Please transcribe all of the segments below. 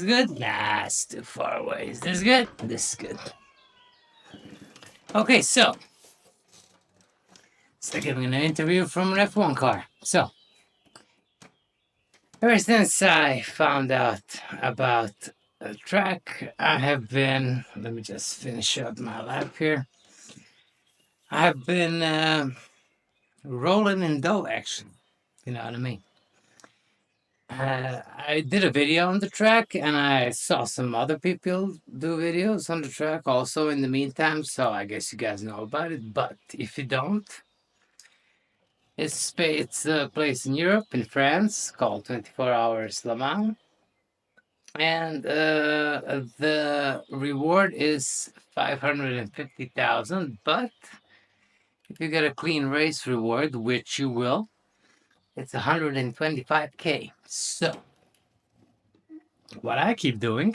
good? Nah, it's too far away. Is this good? This is good. Okay, so it's like giving an interview from an F1 car. So, ever since I found out about the track, I have been, let me just finish up my lap here. I have been rolling in dough, actually. You know what I mean? I did a video on the track and I saw some other people do videos on the track also in the meantime, so I guess you guys know about it. But if you don't, it's a place in Europe, in France, called 24 Hours Le Mans. And the reward is 550,000, but if you get a clean race reward, which you will, it's 125K. So what I keep doing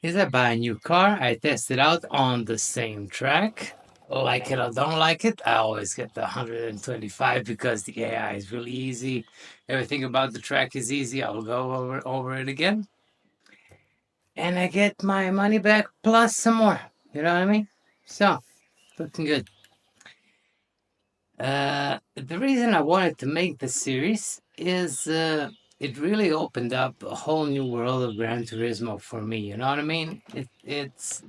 is I buy a new car, I test it out on the same track. Like it or don't like it, I always get the 125 because the AI is really easy. Everything about the track is easy. I'll go over it again. And I get my money back plus some more. You know what I mean? So, looking good. The reason I wanted to make this series is it really opened up a whole new world of Gran Turismo for me. You know what I mean? It's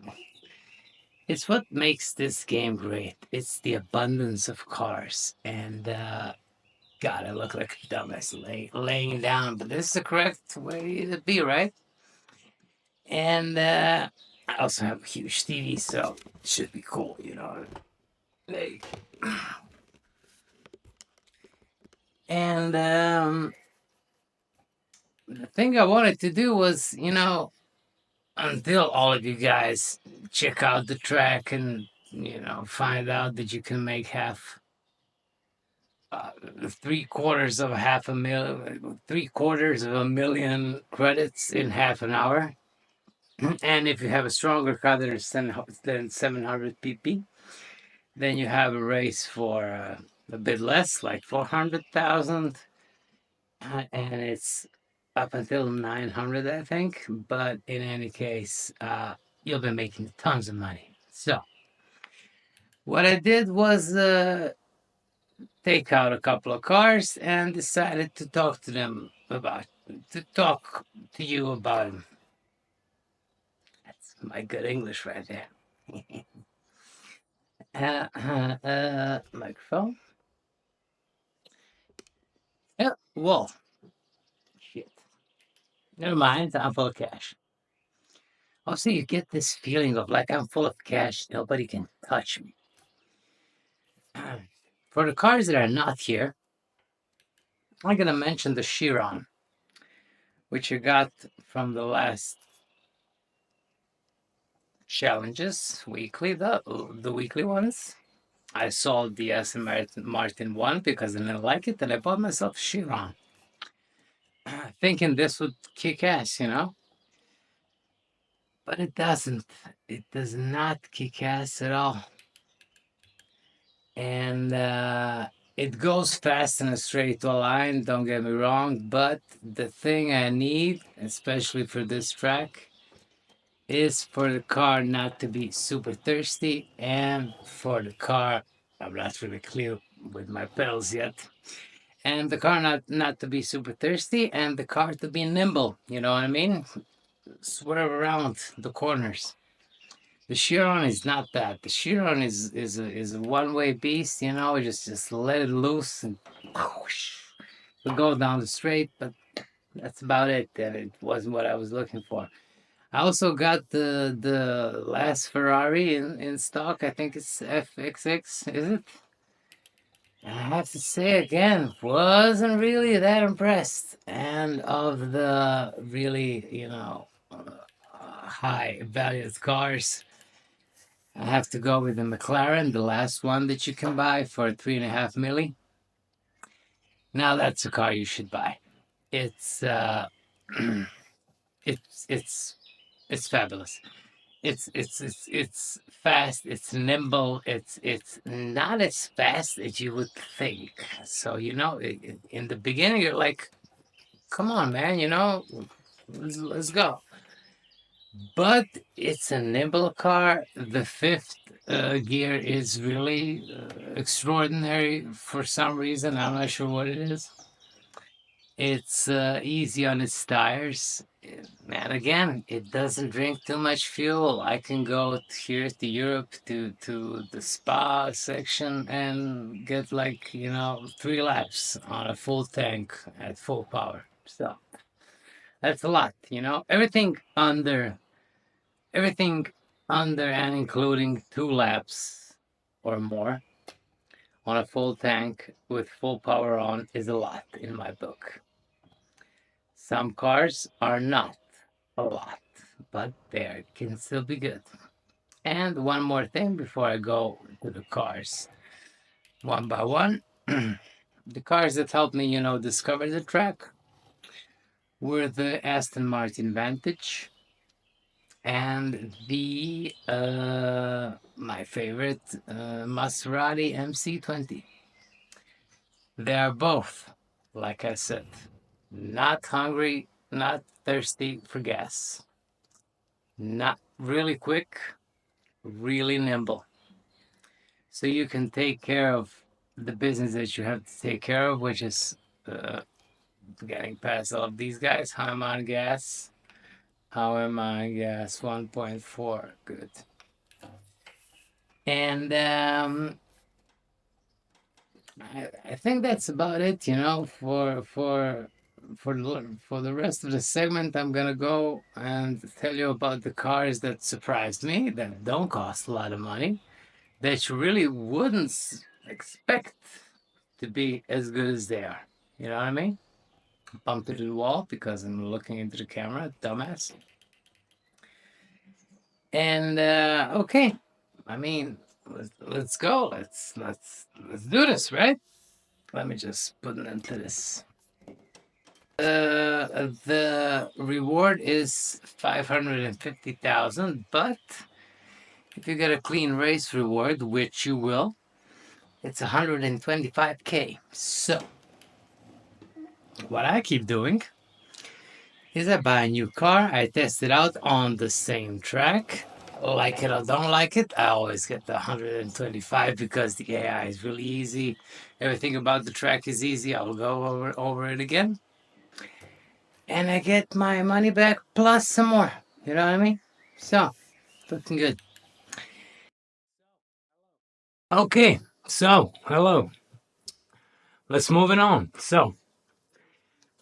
what makes this game great. It's the abundance of cars. And God, I look like a dumbass laying it down, but this is the correct way to be, right? And I also have a huge TV, so it should be cool, you know. Like, and the thing I wanted to do was, you know, until all of you guys check out the track and, you know, find out that you can make three-quarters of a million credits in half an hour. And if you have a stronger car than 700 pp, then you have a race for a bit less, like 400,000, and it's up until 900, I think. But in any case, you'll be making tons of money. So what I did was take out a couple of cars and decided to talk to them about, to talk to you about them. That's my good English right there. Microphone. Yeah, well, shit. Never mind, I'm full of cash. Also, you get this feeling of like I'm full of cash, nobody can touch me. For the cars that are not here, I'm gonna mention the Chiron, which I got from the last challenges weekly, the weekly ones. I sold the Aston Martin one because I didn't like it, and I bought myself Chiron, thinking this would kick ass, you know. But it doesn't. It does not kick ass at all. And it goes fast in a straight line, don't get me wrong, but the thing I need, especially for this track, is for the car not to be super thirsty and for the car, I'm not really clear with my pedals yet, and the car not to be super thirsty and the car to be nimble, you know what I mean? Swerve around the corners. The Chiron is not that. The Chiron is a one-way beast, you know. Just let it loose and whoosh, it'll go down the straight. But that's about it. And it wasn't what I was looking for. I also got the last Ferrari in stock. I think it's FXX. Is it? And I have to say again, wasn't really that impressed. And of the really, you know, high valued cars, I have to go with the McLaren, the last one that you can buy for 3.5 million. Now that's a car you should buy. It's it's fabulous. It's fast. It's nimble. It's not as fast as you would think. So you know, in the beginning, you're like, "Come on, man! You know, let's go. But it's a nimble car. The fifth gear is really extraordinary for some reason. I'm not sure what it is. It's easy on its tires. And again, it doesn't drink too much fuel. I can go here to Europe to the spa section and get like, 3 laps on a full tank at full power. So that's a lot, everything under and including 2 laps or more on a full tank with full power on is a lot in my book. Some cars are not a lot, but they can still be good. And one more thing before I go to the cars, one by one. The cars that helped me, discover the track were the Aston Martin Vantage and the my favorite Maserati MC20. They are both, like I said, not hungry, not thirsty for gas, not really quick, really nimble. So you can take care of the business that you have to take care of, which is getting past all of these guys. How am I on gas? How am I on gas? 1.4. Good. And I think that's about it. For the rest of the segment, I'm gonna go and tell you about the cars that surprised me, that don't cost a lot of money, that you really wouldn't expect to be as good as they are. You know what I mean? Bumped into the wall because I'm looking into the camera, dumbass. And okay, I mean, let's go. Let's do this, right? Let me just put an end to this. The reward is 550,000, but if you get a clean race reward, which you will, it's 125K. So, what I keep doing is I buy a new car, I test it out on the same track. Like it or don't like it, I always get the 125 because the AI is really easy. Everything about the track is easy. I'll go over it again. And I get my money back plus some more. You know what I mean? So, looking good. Okay, so hello. Let's move it on. So,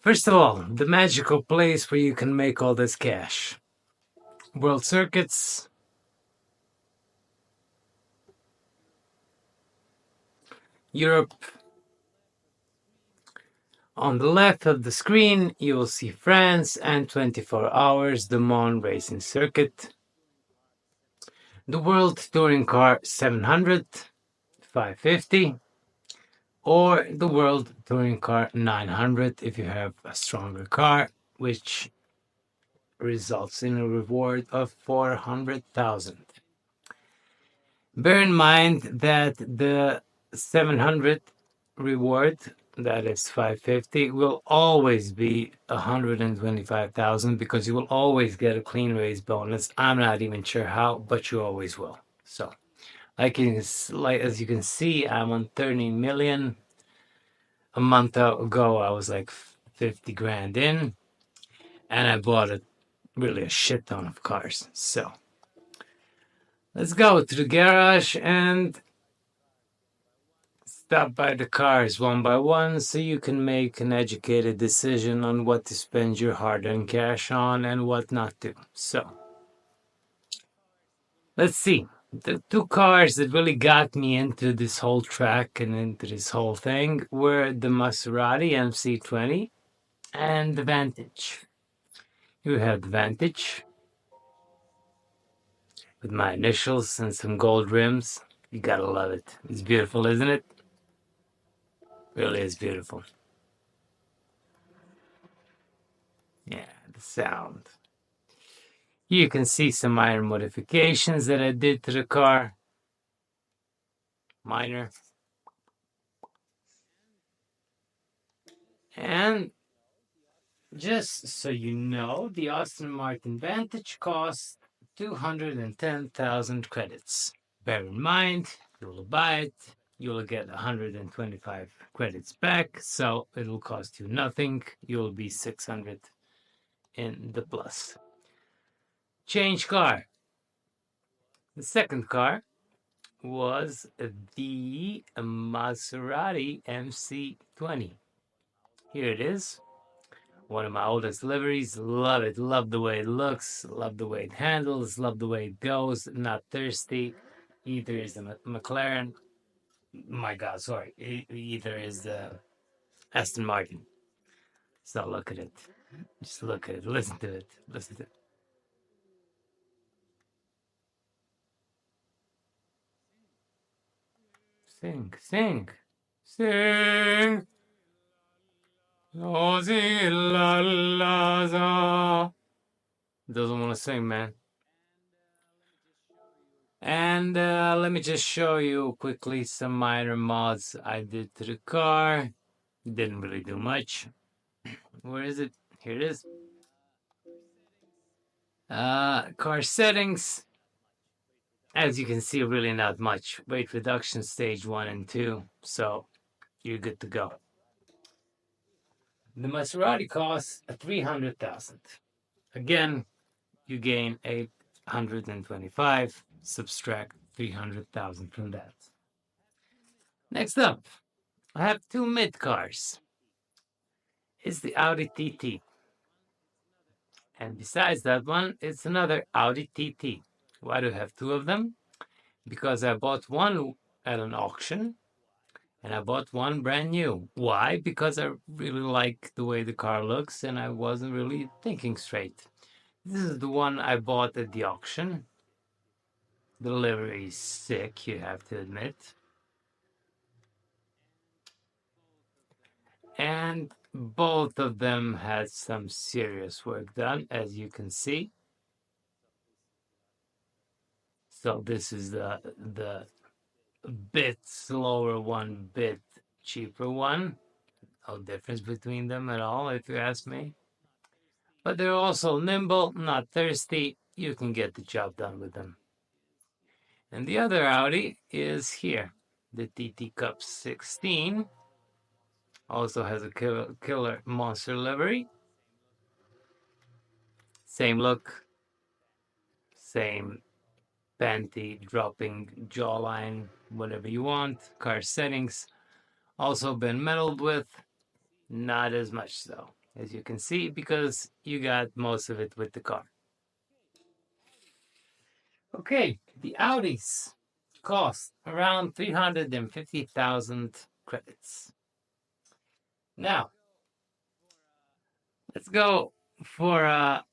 first of all, the magical place where you can make all this cash. World Circuits, Europe. On the left of the screen, you will see France and 24 Hours Le Mans Racing Circuit. The World Touring Car 700, 550, or the World Touring Car 900 if you have a stronger car, which results in a reward of 400,000. Bear in mind that the 700 reward, that is 550, will always be 125,000 because you will always get a clean race bonus. I'm not even sure how, but you always will. So, as you can see, I'm on 30 million. A month ago, I was like 50 grand in, and I bought really a shit ton of cars. So, let's go to the garage and stop by the cars one by one so you can make an educated decision on what to spend your hard-earned cash on and what not to. So, let's see. The 2 cars that really got me into this whole track and into this whole thing were the Maserati MC20 and the Vantage. You have the Vantage with my initials and some gold rims. You gotta love it. It's beautiful, isn't it? Really is beautiful. Yeah, the sound. You can see some minor modifications that I did to the car. Minor. And Just so you know, the Aston Martin Vantage costs 210,000 credits. Bear in mind, you'll buy it, you'll get 125 credits back, so it'll cost you nothing. You'll be 600 in the plus. Change car. The second car was the Maserati MC20. Here it is. One of my oldest liveries. Love it. Love the way it looks. Love the way it handles. Love the way it goes. Not thirsty. Either is the McLaren. My God, sorry. Either is the Aston Martin. So look at it. Just look at it. Listen to it. Listen to it. Sing, sing, sing. Oh, sing la la za. Doesn't want to sing, man. And let me just show you quickly some minor mods I did to the car. Didn't really do much. Where is it? Here it is. Car settings. As you can see, really not much. Weight reduction stage 1 and 2. So you're good to go. The Maserati costs 300,000. Again, you gain 825. Subtract 300,000 from that. Next up, I have two mid cars. It's the Audi TT. And besides that one, it's another Audi TT. Why do I have two of them? Because I bought one at an auction and I bought one brand new. Why? Because I really like the way the car looks and I wasn't really thinking straight. This is the one I bought at the auction. The livery is sick, you have to admit. And both of them had some serious work done, as you can see. So this is the bit slower one, bit cheaper one. No difference between them at all, if you ask me. But they're also nimble, not thirsty. You can get the job done with them. And the other Audi is here. The TT Cup 16 also has a killer monster livery. Same look, same panty dropping jawline, whatever you want. Car settings also been meddled with, not as much though, as you can see, because you got most of it with the car. Okay, the Audis cost around 350,000 credits. Now, let's go for a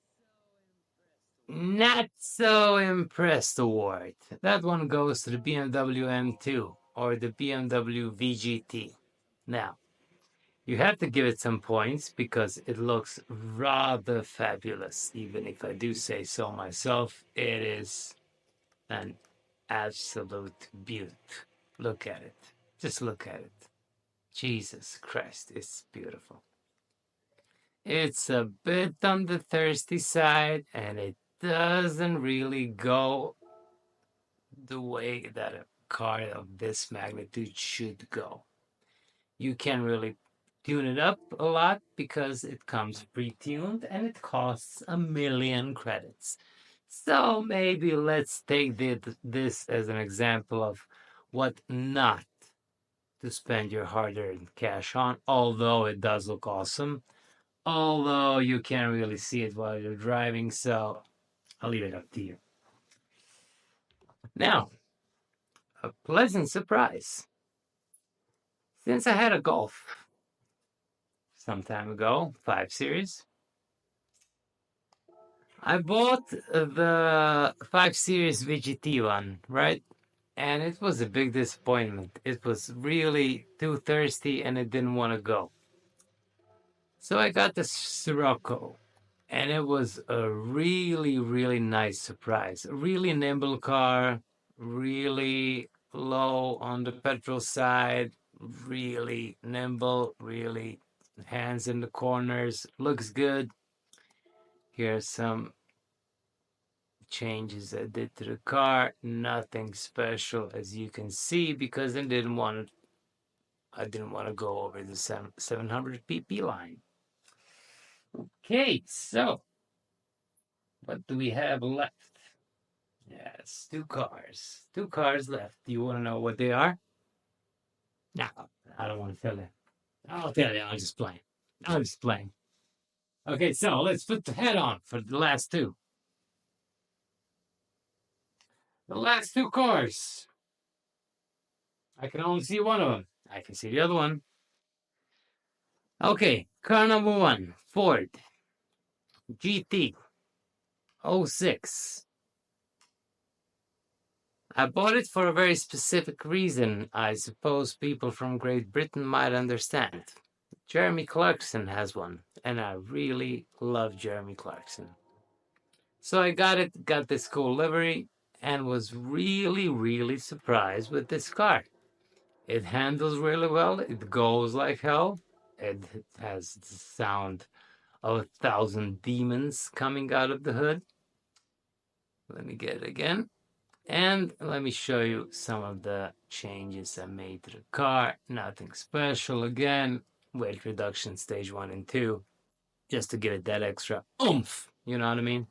not so impressed award. That one goes to the BMW M2 or the BMW VGT. Now, you have to give it some points because it looks rather fabulous, even if I do say so myself. It is an absolute beaut. Look at it. Just look at it. Jesus Christ, it's beautiful. It's a bit on the thirsty side and it doesn't really go the way that a car of this magnitude should go. You can really tune it up a lot because it comes pre-tuned and it costs 1,000,000 credits. So maybe let's take this as an example of what not to spend your hard-earned cash on, although it does look awesome, although you can't really see it while you're driving, so I'll leave it up to you. Now, a pleasant surprise. Since I had a Golf some time ago, 5 Series, I bought the 5 Series VGT one, right? And it was a big disappointment. It was really too thirsty and it didn't want to go. So I got the Scirocco and it was a really, really nice surprise. A really nimble car, really low on the petrol side, really nimble, really Hands in the corners, looks good. Here's some changes I did to the car. Nothing special, as you can see, because I didn't want to go over the 700 pp line. Okay, so what do we have left? Yes, two cars left. Do you want to know what they are? No, I don't want to tell you. I'll tell you. I'm just playing. Okay, so let's put the head on for the last two. The last two cars. I can only see one of them. I can see the other one. Okay, car number one, Ford GT06. I bought it for a very specific reason I suppose people from Great Britain might understand. Jeremy Clarkson has one, and I really love Jeremy Clarkson. So I got this cool livery, and was really, really surprised with this car. It handles really well, it goes like hell, it has the sound of 1,000 demons coming out of the hood. Let me get it again. And let me show you some of the changes I made to the car. Nothing special again. Weight reduction stage 1 and 2. Just to give it that extra oomph. You know what I mean?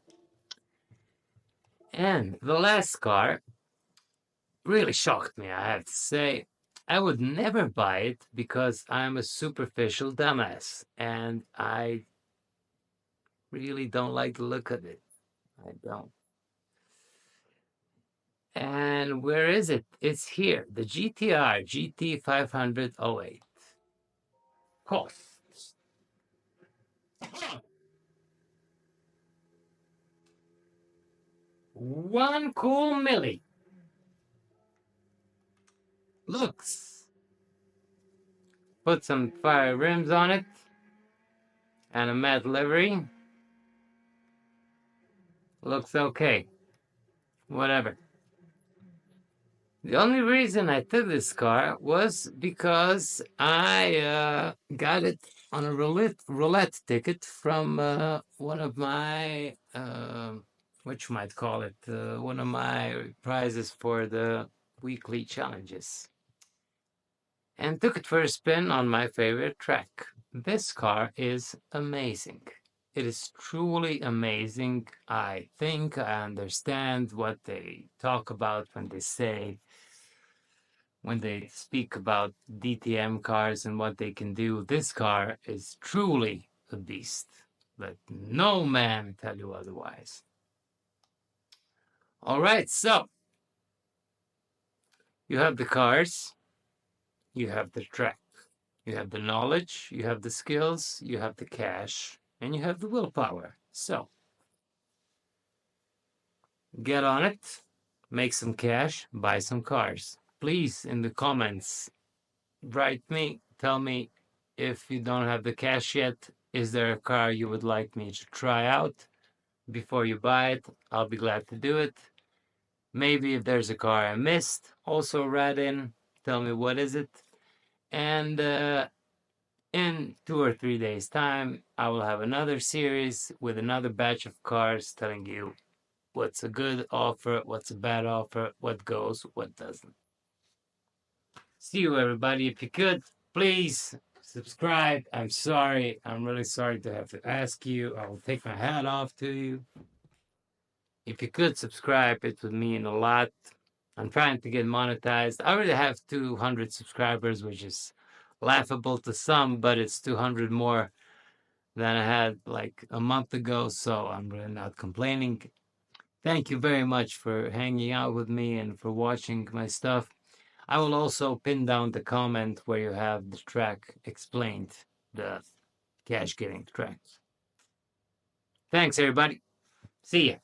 And the last car really shocked me, I have to say. I would never buy it because I'm a superficial dumbass. And I really don't like the look of it. I don't. And where is it? It's here. The GTR GT508. Costs one cool milli. Looks. Put some fire rims on it. And a matte livery. Looks okay. Whatever. The only reason I took this car was because I got it on a roulette ticket from one of my, what you might call it, one of my prizes for the weekly challenges. And took it for a spin on my favorite track. This car is amazing. It is truly amazing. I think I understand what they talk about when they speak about DTM cars and what they can do. This car is truly a beast. Let no man tell you otherwise. All right, so you have the cars, you have the track, you have the knowledge, you have the skills, you have the cash, and you have the willpower. So get on it, make some cash, buy some cars. Please, in the comments, write me, tell me if you don't have the cash yet, is there a car you would like me to try out before you buy it? I'll be glad to do it. Maybe if there's a car I missed, also write in, tell me what is it. And in 2 or 3 days time, I will have another series with another batch of cars telling you what's a good offer, what's a bad offer, what goes, what doesn't. See you, everybody. If you could, please subscribe. I'm sorry. I'm really sorry to have to ask you. I will take my hat off to you. If you could subscribe, it would mean a lot. I'm trying to get monetized. I already have 200 subscribers, which is laughable to some, but it's 200 more than I had like a month ago, so I'm really not complaining. Thank you very much for hanging out with me and for watching my stuff. I will also pin down the comment where you have the track explained, the cash getting track. Thanks, everybody. See ya.